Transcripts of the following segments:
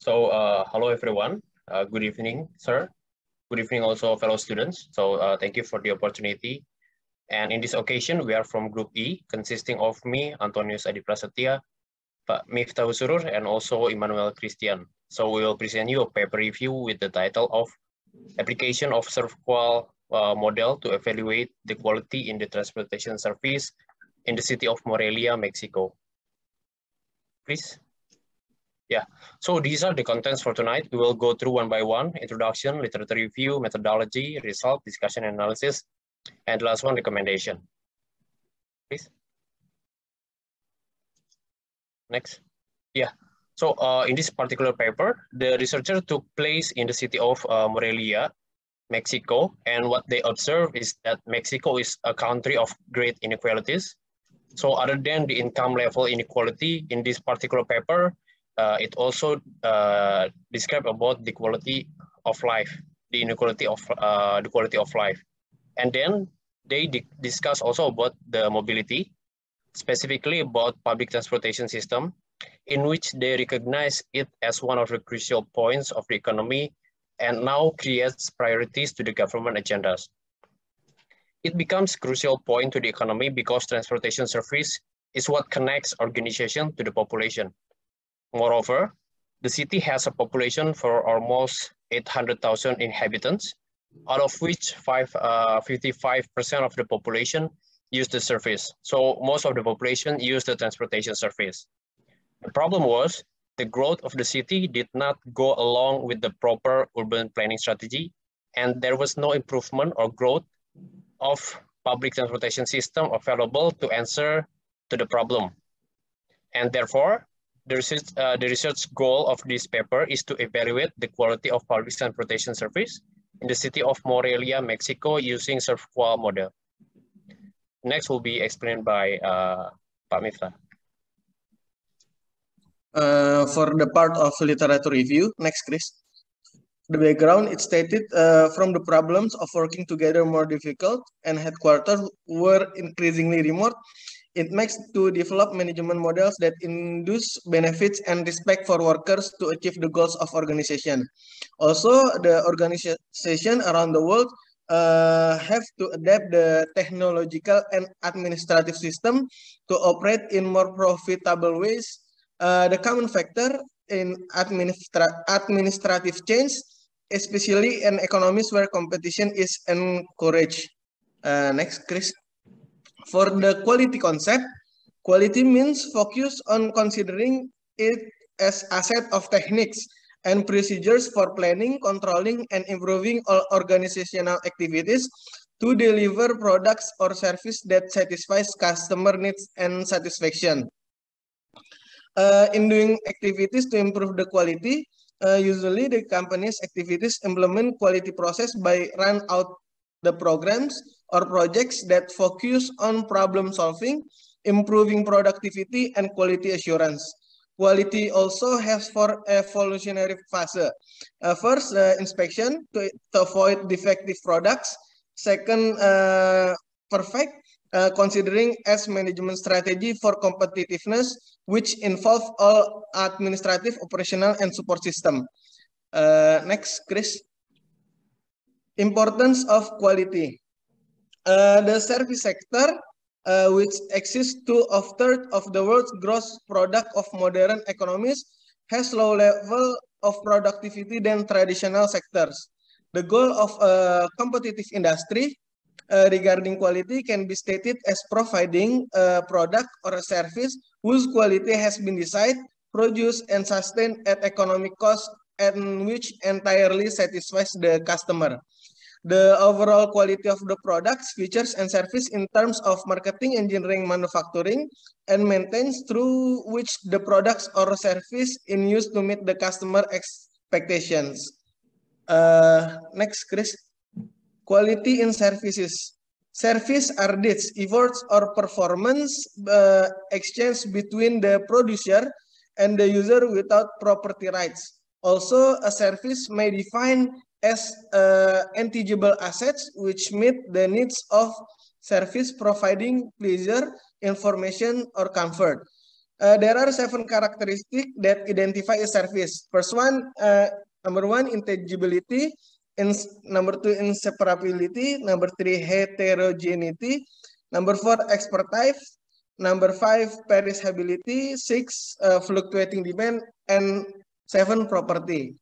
Hello everyone. Good evening, sir. Good evening also fellow students. Thank you for the opportunity. And in this occasion, we are from Group E, consisting of me, Antonius Adi Prasetya, Pak Miftah Surur, and also Emmanuel Christian. So we will present you a paper review with the title of Application of ServQual Model to Evaluate the Quality in the Transportation Service in the City of Morelia, Mexico. Please. Yeah, so these are the contents for tonight. We will go through one by one: introduction, literature review, methodology, result, discussion, analysis, and the last one, recommendation. Please. Next. Yeah, so in this particular paper, the researcher took place in the city of Morelia, Mexico, and what they observed is that Mexico is a country of great inequalities. So other than the income level inequality in this particular paper, it also describes about the quality of life, the inequality of the quality of life. And then they discuss also about the mobility, specifically about public transportation system, in which they recognize it as one of the crucial points of the economy and now creates priorities to the government agendas. It becomes a crucial point to the economy because transportation service is what connects organization to the population. Moreover, the city has a population for almost 800,000 inhabitants, out of which 55% of the population use the service. So most of the population use the transportation service. The problem was the growth of the city did not go along with the proper urban planning strategy, and there was no improvement or growth of public transportation system available to answer to the problem. And therefore, the research goal of this paper is to evaluate the quality of public transportation service in the city of Morelia, Mexico, using ServQual model. Next will be explained by Pak Miftah. For the part of literature review, next, Chris. The background, it stated from the problems of working together more difficult and headquarters were increasingly remote, it makes to develop management models that induce benefits and respect for workers to achieve the goals of organization. Also, the organization around the world have to adapt the technological and administrative system to operate in more profitable ways. The common factor in administrative change, especially in economies where competition is encouraged. Next, Chris. For the quality concept, quality means focus on considering it as a set of techniques and procedures for planning, controlling, and improving all organizational activities to deliver products or service that satisfies customer needs and satisfaction. In doing activities to improve the quality, usually the company's activities implement quality process by run out the programs or projects that focus on problem solving, improving productivity, and quality assurance. Quality also has four evolutionary phases. First, inspection to avoid defective products. Second, perfect, considering as management strategy for competitiveness, which involve all administrative, operational, and support system. Next, Chris. Importance of quality. The service sector, which exists 2/3 of the world's gross product of modern economies, has low level of productivity than traditional sectors. The goal of a competitive industry regarding quality can be stated as providing a product or a service whose quality has been designed, produced, and sustained at economic cost and which entirely satisfies the customer. The overall quality of the products, features, and service in terms of marketing, engineering, manufacturing, and maintenance through which the products or service in use to meet the customer expectations. Next, Chris. Quality in services. Service are deeds, efforts, or performance exchange between the producer and the user without property rights. Also, a service may define as intangible assets which meet the needs of service providing pleasure, information, or comfort. There are 7 characteristics that identify a service. First one, number 1, intelligibility. Number 2, inseparability. Number 3, heterogeneity. Number 4, expertise. Number 5, perishability. 6, fluctuating demand. And 7, property.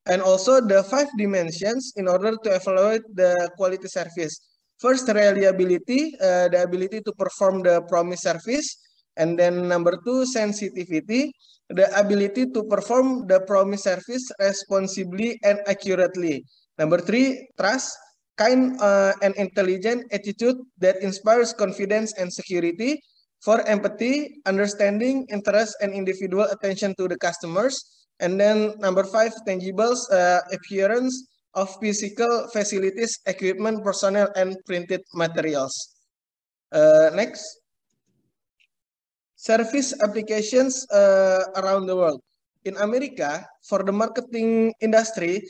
And also the 5 dimensions in order to evaluate the quality service. First, reliability, the ability to perform the promised service. And then number 2, sensitivity, the ability to perform the promised service responsibly and accurately. Number 3, trust, kind and intelligent attitude that inspires confidence and security. 4, empathy, understanding, interest, and individual attention to the customers. And then number 5, tangibles, appearance of physical facilities, equipment, personnel, and printed materials. Next. Service applications around the world. In America, for the marketing industry,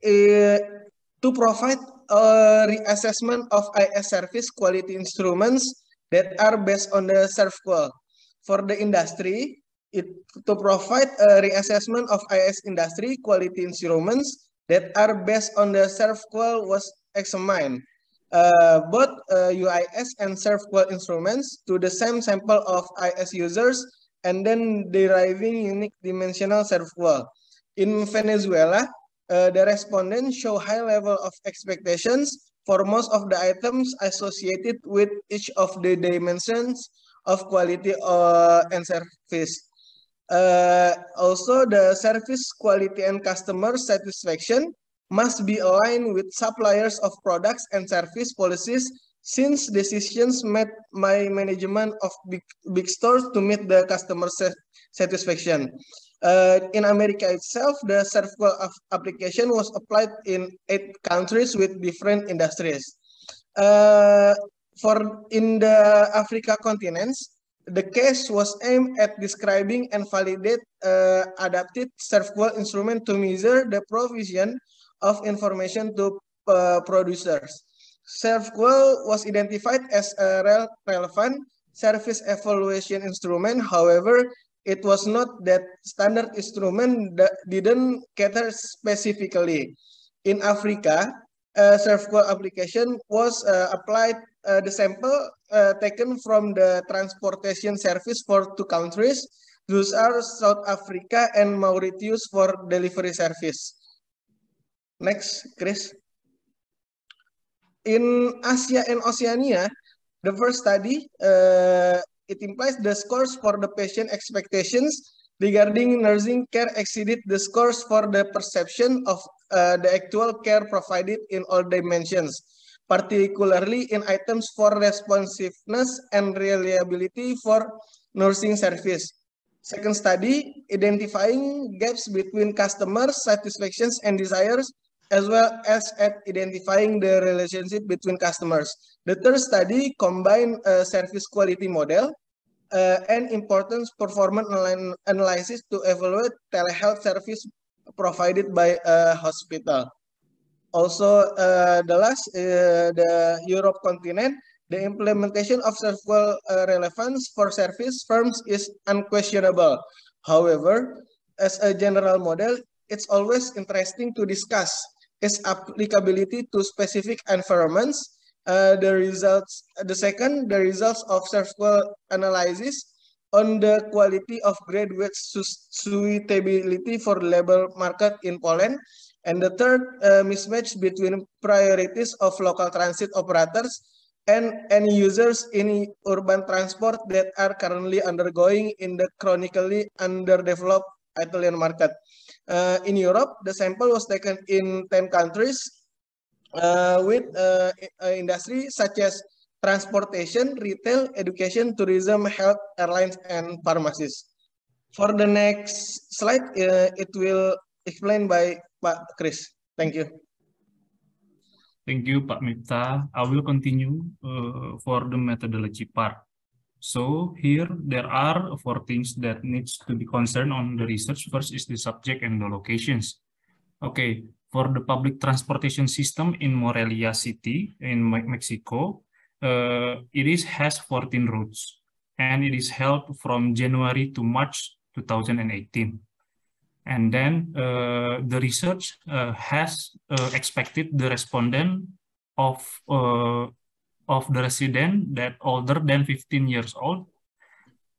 to provide a reassessment of IS service quality instruments that are based on the ServQual. For the industry, to provide a reassessment of IS industry quality instruments that are based on the ServQual was examined. Both UIS and ServQual instruments to the same sample of IS users and then deriving unique dimensional ServQual. In Venezuela, the respondents show high level of expectations for most of the items associated with each of the dimensions of quality and service. Also, the service quality and customer satisfaction must be aligned with suppliers of products and service policies, since decisions made by management of big stores to meet the customer satisfaction. In America itself, the ServQual application was applied in 8 countries with different industries. In the Africa continents, the case was aimed at describing and validate adapted ServQual instrument to measure the provision of information to producers. ServQual was identified as a relevant service evaluation instrument. However, it was not that standard instrument that didn't cater specifically. In Africa, ServQual application was applied the sample taken from the transportation service for 2 countries. Those are South Africa and Mauritius for delivery service. Next, Chris. In Asia and Oceania, the first study, it implies the scores for the patient expectations regarding nursing care exceeded the scores for the perception of the actual care provided in all dimensions, particularly in items for responsiveness and reliability for nursing service. Second study, identifying gaps between customer satisfactions and desires, as well as at identifying the relationship between customers. The third study combined a service quality model and importance performance analysis to evaluate telehealth service provided by a hospital. Also, the last, the Europe continent, the implementation of ServQual relevance for service firms is unquestionable. However, as a general model, it's always interesting to discuss its applicability to specific environments. The results of ServQual analysis on the quality of graduate suitability for labor market in Poland. And the third, mismatch between priorities of local transit operators and end users in urban transport that are currently undergoing in the chronically underdeveloped Italian market. In Europe, the sample was taken in 10 countries with industry such as transportation, retail, education, tourism, health, airlines, and pharmacies. For the next slide, it will explained by Pak Chris. Thank you. Thank you, Pak Miftah. I will continue for the methodology part. So here there are 4 things that needs to be concerned on the research. First is the subject and the locations. Okay, for the public transportation system in Morelia City in Mexico, it has 14 routes. and it is held from January to March 2018. And then the research has expected the respondent of the resident that older than 15 years old,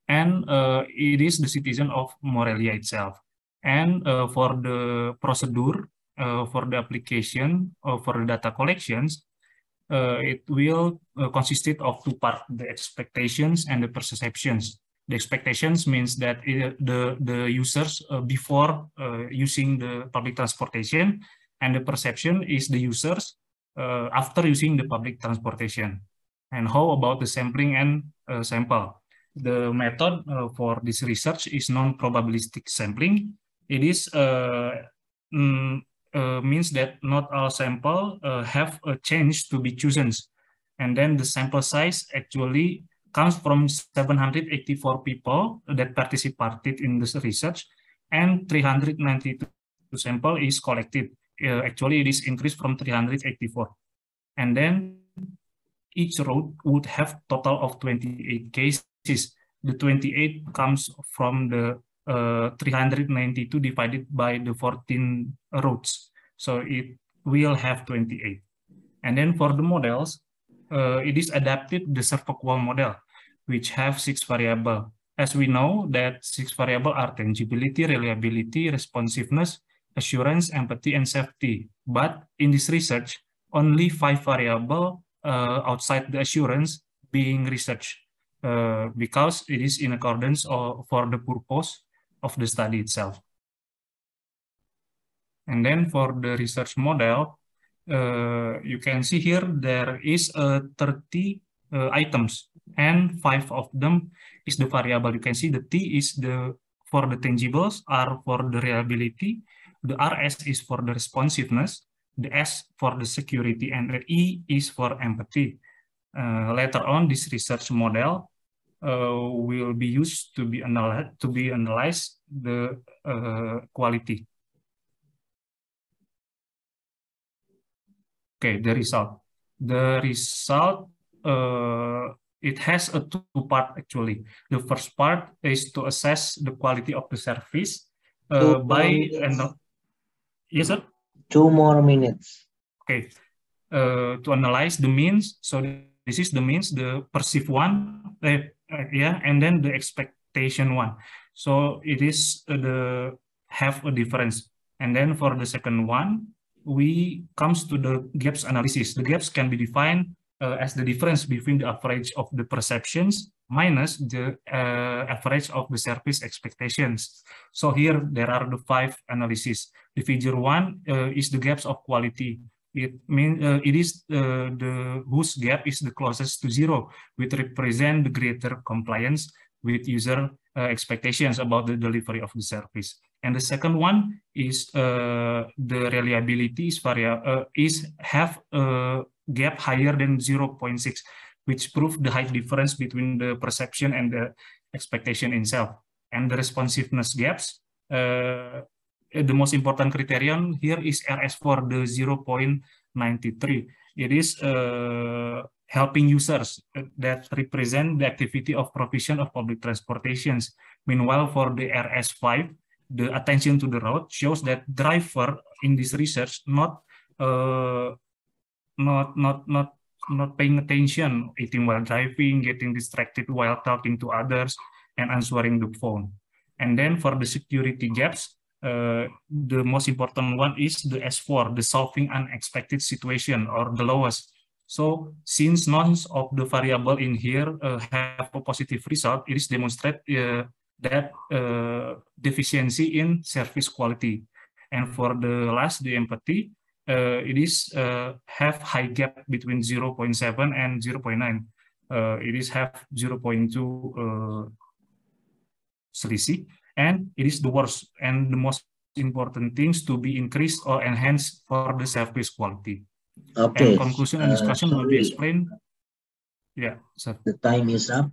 and it is the citizen of Morelia itself. And for the procedure, for the application, for the data collections, it will consist of two parts: the expectations and the perceptions. The expectations means that the users before using the public transportation, and the perception is the users after using the public transportation. And how about the sampling and sample? The method for this research is non-probabilistic sampling. It is means that not all sample have a chance to be chosen. And then the sample size actually comes from 784 people that participated in this research, and 392 sample is collected. Actually, it is increased from 384. And then each route would have total of 28 cases. The 28 comes from the 392 divided by the 14 routes. So it will have 28. And then for the models, it is adapted the SERVQual model, which have 6 variables. As we know that 6 variables are tangibility, reliability, responsiveness, assurance, empathy, and safety. But in this research, only 5 variables outside the assurance being researched because it is in accordance for the purpose of the study itself. And then for the research model, you can see here there is 30 items, and 5 of them is the variable. You can see the T is for the tangibles, R for the reliability, the RS is for the responsiveness, the S for the security, and the E is for empathy. Later on, this research model will be used to analyze the quality. Okay, the result. The result, it has a two-part actually. The first part is to assess the quality of the service yes, sir? 2 more minutes. Okay, to analyze the means. So this is the means, the perceived one, and then the expectation one. So it is have a difference. And then for the second one, we comes to the gaps analysis. The gaps can be defined as the difference between the average of the perceptions minus the average of the service expectations. So here there are the 5 analyses. The figure 1 is the gaps of quality. It means it is whose gap is the closest to 0, which represent the greater compliance with user expectations about the delivery of the service. And the second one is the reliability is have a gap higher than 0.6, which prove the high difference between the perception and the expectation itself. And the responsiveness gaps, the most important criterion here is RS for the 0.93. It is helping users that represent the activity of provision of public transportations. Meanwhile, for the RS5, the attention to the road shows that driver in this research not paying attention, eating while driving, getting distracted while talking to others, and answering the phone. And then for the security gaps, the most important one is the S4, the solving unexpected situation, or the lowest. So since none of the variable in here have a positive result, it is demonstrate that deficiency in service quality. And for the last, the empathy, it is have high gap between 0.7 and 0.9. It is have 0.2 selisih, and it is the worst and the most important things to be increased or enhanced for the service quality. Okay. And conclusion and discussion will be explained. Yeah, sir. The time is up.